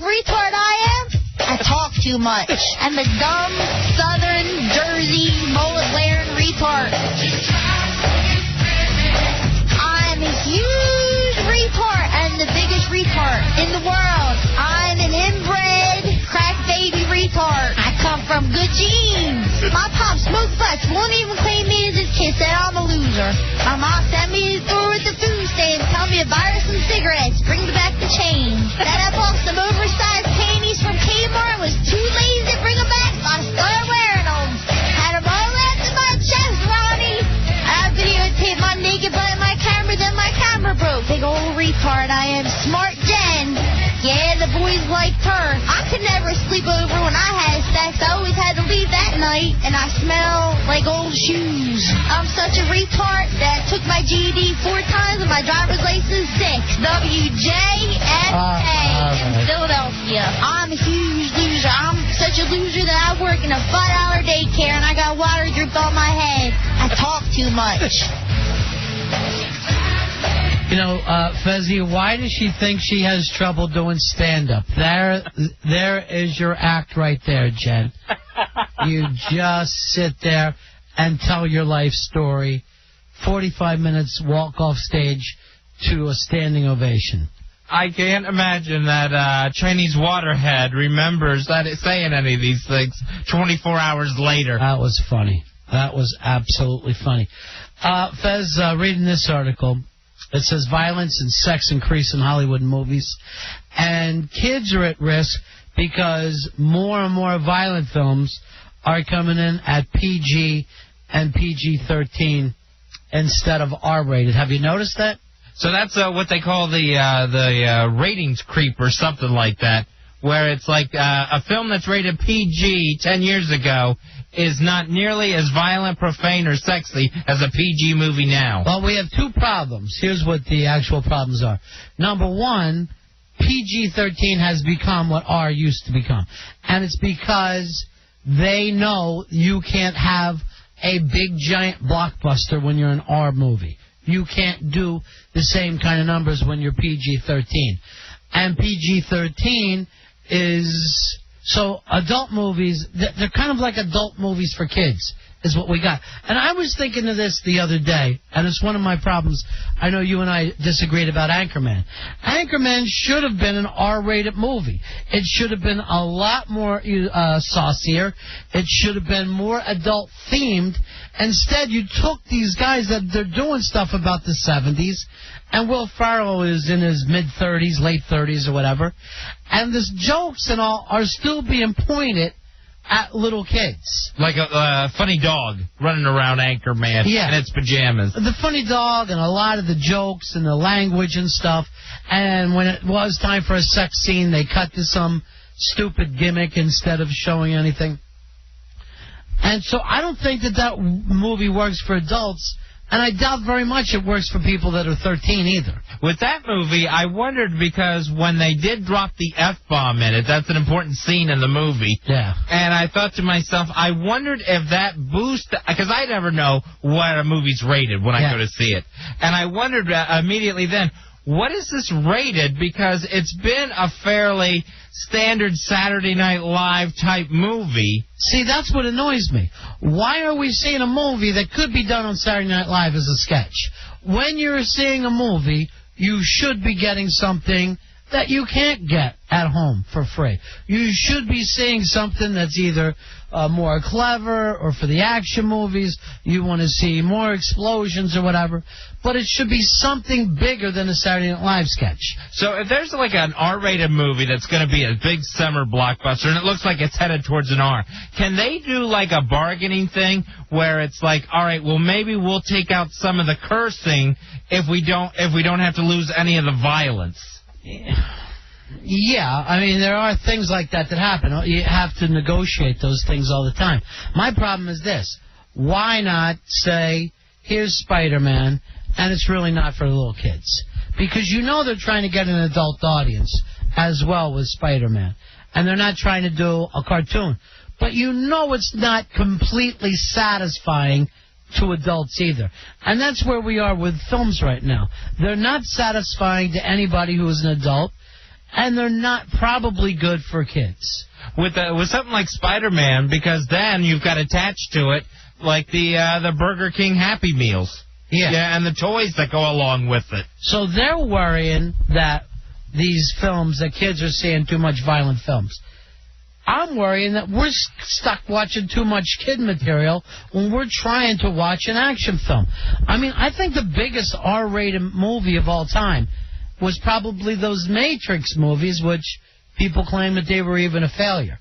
retard I am? I talk too much. I'm a dumb, southern, Jersey, mullet-wearing retard. I'm a huge retard and the biggest retard in the world. I'm an inbred, crack baby retard. I come from good genes. My pop smokes butts, won't even claim me as his kid, said I'm a loser. My mom sent me to the store with the food stand, tell me to buy her some cigarettes, bring back the change. Then I bought some oversized panties from Kmart, was too lazy to bring them back, so I started wearing them. Had them all wrapped in my chest, Ronnie. I videotaped my naked butt in my camera, then my camera broke. Big old retard I am. Smart Jen. Yeah, the boys liked her. I could never sleep over when I had sex. I always had to leave that night, and I smell like old shoes. I'm such a retard that I took my GED 4 times and my driver's license 6. WJFK in Philadelphia. I'm a huge loser. I'm such a loser that I work in a $5 daycare, and I got water dripped on my head. I talk too much. You know, Fezzi, why does she think she has trouble doing stand-up? There is your act right there, Jen. You just sit there and tell your life story. 45 minutes, walk off stage to a standing ovation. I can't imagine that Chinese waterhead remembers that saying any of these things 24 hours later. That was funny. That was absolutely funny. Fez, reading this article, it says violence and sex increase in Hollywood movies, and kids are at risk because more and more violent films are coming in at PG and PG-13 instead of R-rated. Have you noticed that? So that's what they call the ratings creep or something like that, where it's like a film that's rated PG 10 years ago is not nearly as violent, profane, or sexy as a PG movie now. Well, we have 2 problems. Here's what the actual problems are. Number 1, PG-13 has become what R used to become. And it's because they know you can't have a big, giant blockbuster when you're an R movie. You can't do the same kind of numbers when you're PG-13. And PG-13 is... So adult movies, they're kind of like adult movies for kids, is what we got. And I was thinking of this the other day, and it's one of my problems. I know you and I disagreed about Anchorman. Anchorman should have been an R-rated movie. It should have been a lot more saucier. It should have been more adult-themed. Instead, you took these guys that they're doing stuff about the 70s, and Will Ferrell is in his mid-30s, late 30s or whatever, and the jokes and all are still being pointed at little kids. Like a funny dog running around Anchorman in its pajamas. The funny dog and a lot of the jokes and the language and stuff, and when it was time for a sex scene, they cut to some stupid gimmick instead of showing anything. And so I don't think that movie works for adults, and I doubt very much it works for people that are 13 either. With that movie, I wondered because when they did drop the F-bomb in it, that's an important scene in the movie. Yeah. And I thought to myself, I wondered if that boost, because I never know what a movie's rated when I go to see it. And I wondered immediately then, what is this rated? Because it's been a fairly standard Saturday Night Live type movie. See, that's what annoys me. Why are we seeing a movie that could be done on Saturday Night Live as a sketch? When you're seeing a movie, you should be getting something that you can't get at home for free. You should be seeing something that's either more clever, or for the action movies, you want to see more explosions or whatever. But it should be something bigger than a Saturday Night Live sketch. So if there's like an R-rated movie that's going to be a big summer blockbuster and it looks like it's headed towards an R, can they do like a bargaining thing where it's like, all right, well maybe we'll take out some of the cursing if we don't have to lose any of the violence? Yeah, I mean, there are things like that happen. You have to negotiate those things all the time. My problem is this. Why not say, here's Spider-Man, and it's really not for little kids? Because you know they're trying to get an adult audience as well with Spider-Man. And they're not trying to do a cartoon. But you know it's not completely satisfying to adults either. And that's where we are with films right now. They're not satisfying to anybody who is an adult. and they're not probably good for kids. With something like Spider-Man, because then you've got attached to it like the Burger King Happy Meals. Yeah, and the toys that go along with it. So they're worrying that these films, that kids are seeing too much violent films. I'm worrying that we're stuck watching too much kid material when we're trying to watch an action film. I mean, I think the biggest R-rated movie of all time was probably those Matrix movies, which people claim that they were even a failure.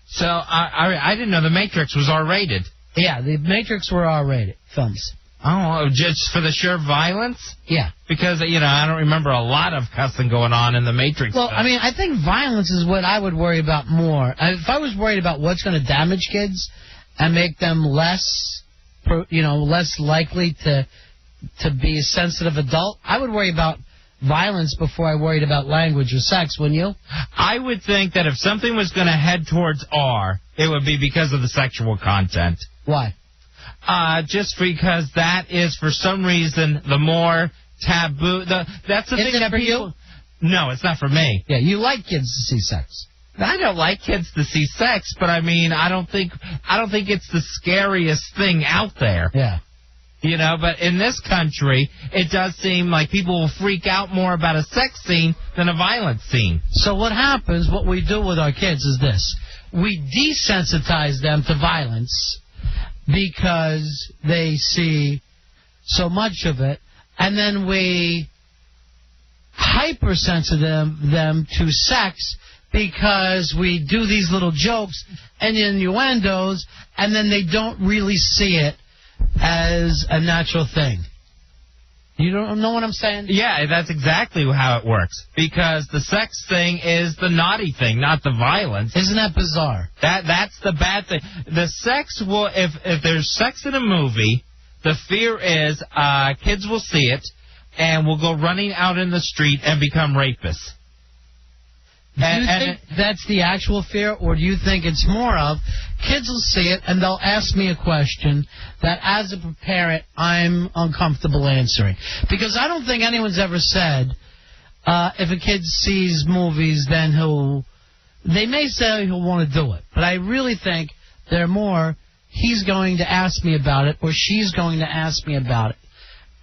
So I didn't know the Matrix was R-rated. Yeah, the Matrix were R-rated films. Oh, just for the sheer violence? Yeah. Because, I don't remember a lot of cussing going on in the Matrix. Well, stuff. I mean, I think violence is what I would worry about more. If I was worried about what's going to damage kids and make them less likely to be a sensitive adult, I would worry about violence before I worried about language or sex, wouldn't you? I would think that if something was going to head towards R, it would be because of the sexual content. Why? Just because that is, for some reason, the more taboo. That's the thing that for people. You? No, it's not for me. Yeah, you like kids to see sex. I don't like kids to see sex, but I mean, I don't think it's the scariest thing out there. Yeah. But in this country, it does seem like people will freak out more about a sex scene than a violent scene. So what happens, what we do with our kids is this. We desensitize them to violence because they see so much of it, and then we hypersensitive them to sex because we do these little jokes and innuendos, and then they don't really see it as a natural thing. You don't know what I'm saying? Yeah, that's exactly how it works. Because the sex thing is the naughty thing, not the violence. Isn't that bizarre? That's the bad thing. The sex will, if there's sex in a movie, the fear is kids will see it and will go running out in the street and become rapists. Do you think that's the actual fear, or do you think it's more of kids will see it and they'll ask me a question that as a parent I'm uncomfortable answering? Because I don't think anyone's ever said if a kid sees movies then they may say he'll want to do it. But I really think they're more he's going to ask me about it or she's going to ask me about it.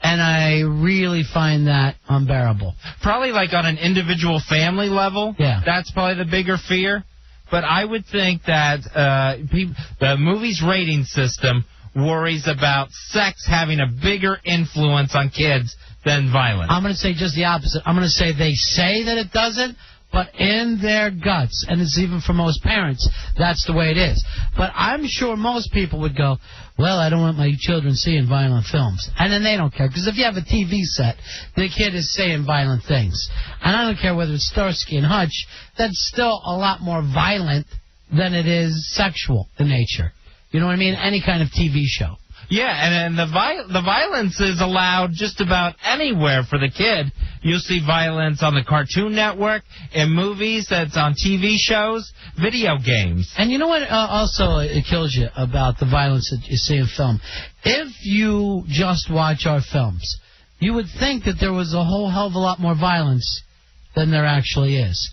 And I really find that unbearable. Probably like on an individual family level. Yeah. That's probably the bigger fear. But I would think that the movie's rating system worries about sex having a bigger influence on kids than violence. I'm going to say just the opposite. I'm going to say they say that it doesn't, but in their guts, and it's even for most parents, that's the way it is. But I'm sure most people would go, well, I don't want my children seeing violent films. And then they don't care. Because if you have a TV set, the kid is saying violent things. And I don't care whether it's Starsky and Hutch, that's still a lot more violent than it is sexual in nature. You know what I mean? Any kind of TV show. Yeah, and the violence is allowed just about anywhere for the kid. You'll see violence on the Cartoon Network, in movies, that's on TV shows, video games. And you know what also it kills you about the violence that you see in film? If you just watch our films, you would think that there was a whole hell of a lot more violence than there actually is.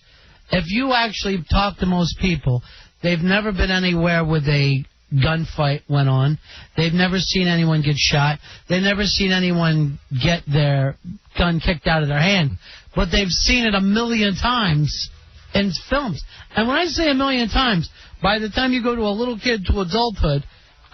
If you actually talk to most people, they've never been anywhere with a gunfight went on. They've never seen anyone get shot. They've never seen anyone get their gun kicked out of their hand. But they've seen it 1,000,000 times in films. And when I say 1,000,000 times, by the time you go to a little kid to adulthood,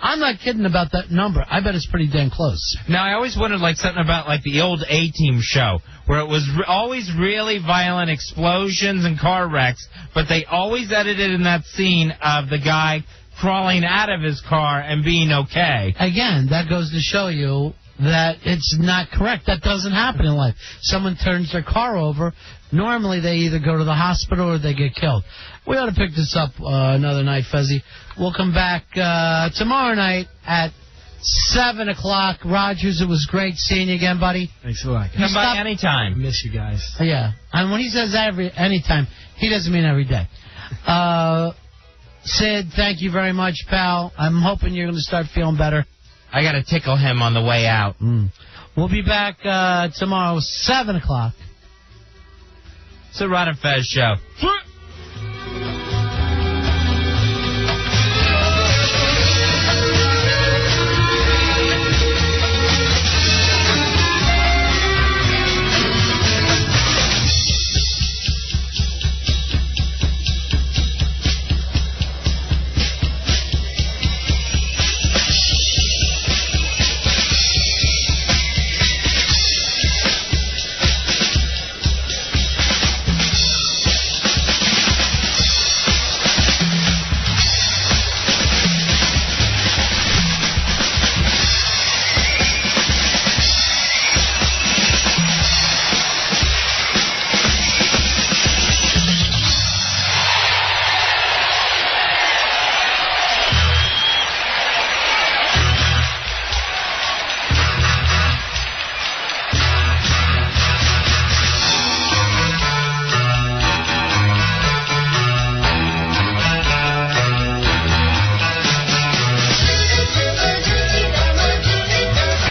I'm not kidding about that number. I bet it's pretty damn close. Now, I always wondered something about the old A-Team show, where it was always really violent explosions and car wrecks, but they always edited in that scene of the guy crawling out of his car and being okay. Again, that goes to show you that it's not correct. That doesn't happen in life. Someone turns their car over. Normally, they either go to the hospital or they get killed. We ought to pick this up another night, Fezzi. We'll come back tomorrow night at 7 o'clock. Rogers, it was great seeing you again, buddy. Thanks a lot. Come by anytime. I miss you guys. Yeah. And when he says anytime, he doesn't mean every day. Sid, thank you very much, pal. I'm hoping you're going to start feeling better. I got to tickle him on the way out. We'll be back tomorrow, 7 o'clock. It's the Ron and Fez show.